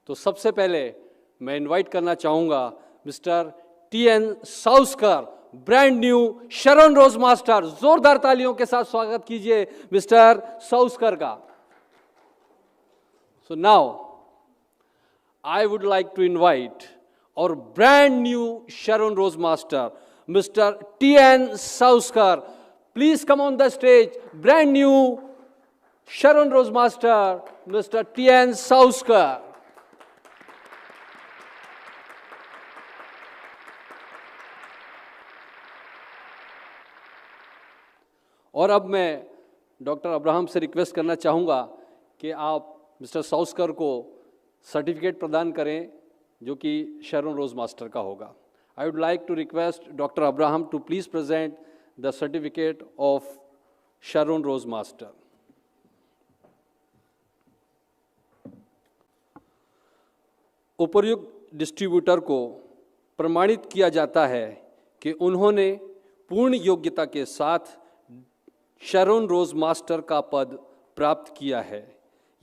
तो सबसे पहले मैं इनवाइट करना चाहूँगा मिस्टर टी.एन. साउस्कर, ब्रांड न्यू शरण रोज मास्टर। जोरदार तालियों के साथ स्वागत कीजिए मिस्टर साउस्कर का। So now I would like to invite our brand new Sharon Rose Master, Mr. T.N. Sauskar. Please come on the stage. Brand new Sharon Rose Master, Mr. T.N. Sauskar. और अब मैं डॉक्टर अब्राहम से request करना चाहूँगा कि आप mister साउस्कर को certificate प्रदान करें जो कि शरण रोज मास्टर का होगा। I would like to request doctor Abraham to please present the certificate of Sharon rose master. उपर्युक्त डिस्ट्रीब्यूटर को प्रमाणित किया जाता है कि उन्होंने पूर्ण योग्यता के साथ शरण रोज मास्टर का पद प्राप्त किया है।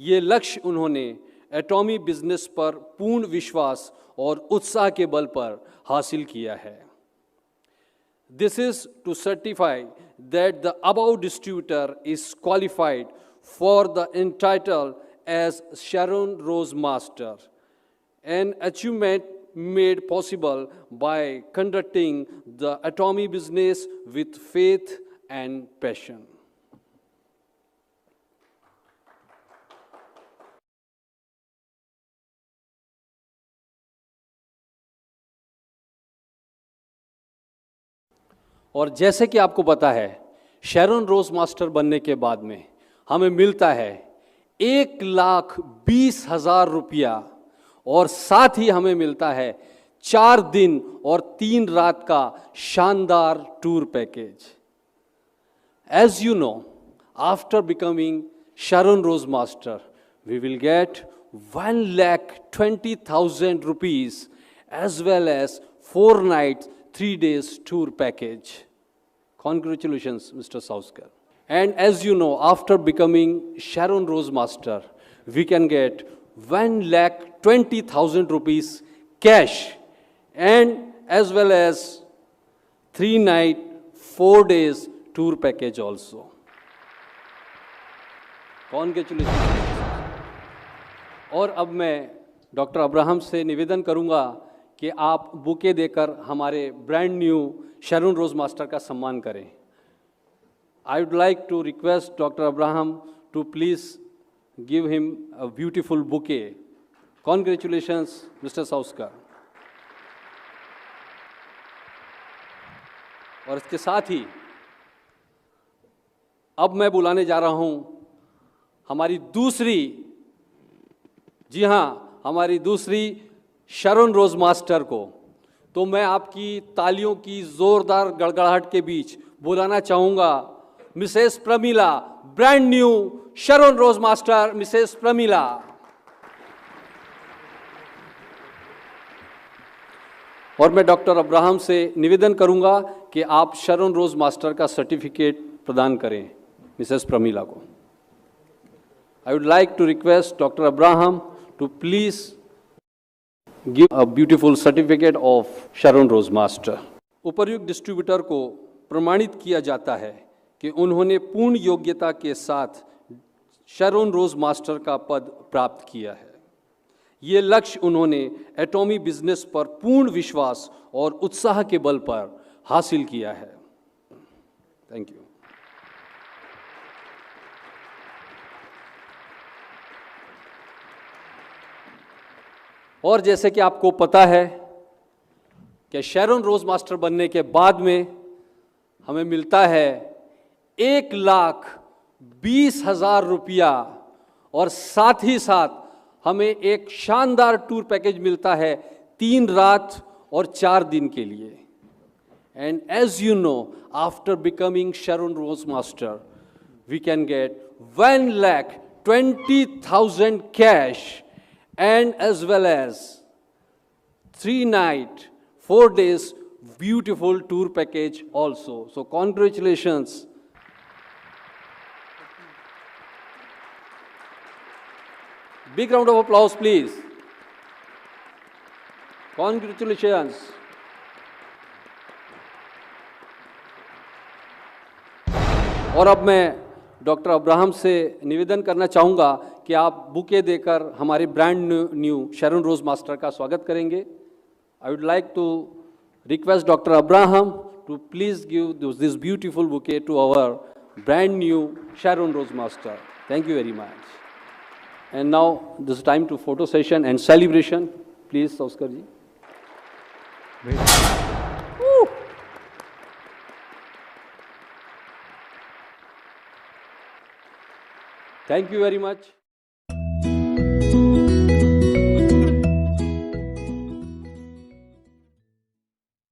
ये लक्ष्य उन्होंने एटॉमी बिजनेस पर पूर्ण विश्वास और उत्साह के बल पर हासिल किया है। This is to certify that the above distributor is qualified for the entitle as Sharan rose master, an achievement made possible by conducting the atomy business with faith and passion. और जैसे कि आपको पता है, शरण रोज मास्टर बनने के बाद में हमें मिलता है 1,20,000 रुपया और साथ ही हमें मिलता है 4 दिन और 3 रात का शानदार tour package. As you know, after becoming Sharan rose master we will get 1,20,000 rupees as well as 4 nights 3 days tour package. Congratulations, Mr. Sauskar. And as you know, after becoming Sharon Rose Master, we can get 1,20,000 rupees cash and as well as 3 night 4 days tour package also. Congratulations. और अब मैं doctor Abraham से निवेदन करूंगा कि आप bouquet देकर हमारे ब्रांड न्यू शरण रोज मास्टर का सम्मान करें। I would like to request doctor Abraham to please give him a beautiful bouquet. Congratulations mister Sauskar. और इसके साथ ही अब मैं बुलाने जा रहा हूं हमारी दूसरी, जी हां, हमारी दूसरी शरण रोज मास्टर को। तो मैं आपकी तालियों की जोरदार गड़गड़ाहट के बीच बुलाना चाहूंगा मिसेस प्रमीला, ब्रांड न्यू शरण रोज मास्टर, मिसेस प्रमीला। और मैं डॉक्टर अब्राहम से निवेदन करूंगा कि आप शरण रोज मास्टर का सर्टिफिकेट प्रदान करें मिसेस प्रमीला को। I would like to request doctor Abraham to please give a beautiful certificate of Sharon rose master. उपर्युक्त डिस्ट्रीब्यूटर को प्रमाणित किया जाता है कि उन्होंने पूर्ण योग्यता के साथ शरण रोज मास्टर का पद प्राप्त किया है। ये लक्ष्य उन्होंने एटॉमी बिजनेस पर पूर्ण विश्वास और उत्साह के बल पर हासिल किया है। Thank you. और जैसे कि आपको पता है कि शरण रोज मास्टर बनने के बाद में हमें मिलता है 1,20,000 रुपया और साथ ही साथ हमें एक शानदार टूर पैकेज मिलता है 3 रात और 4 दिन के लिए। And as you know, after becoming Sharan rose master we can get 1,20,000 cash and as well as 3 night 4 days beautiful tour package also. So congratulations. Big round of applause please. Congratulations. और अब मैं डॉक्टर अब्राहम से निवेदन करना चाहूँगा कि आप bouquet देकर हमारे brand new Sharon Rose Master का स्वागत करेंगे. I would like to request doctor Abraham to please give this beautiful bouquet to our brand new Sharon Rose Master. Thank you very much. And now this time to photo session and celebration. Please Oscar ji. Thank you very much.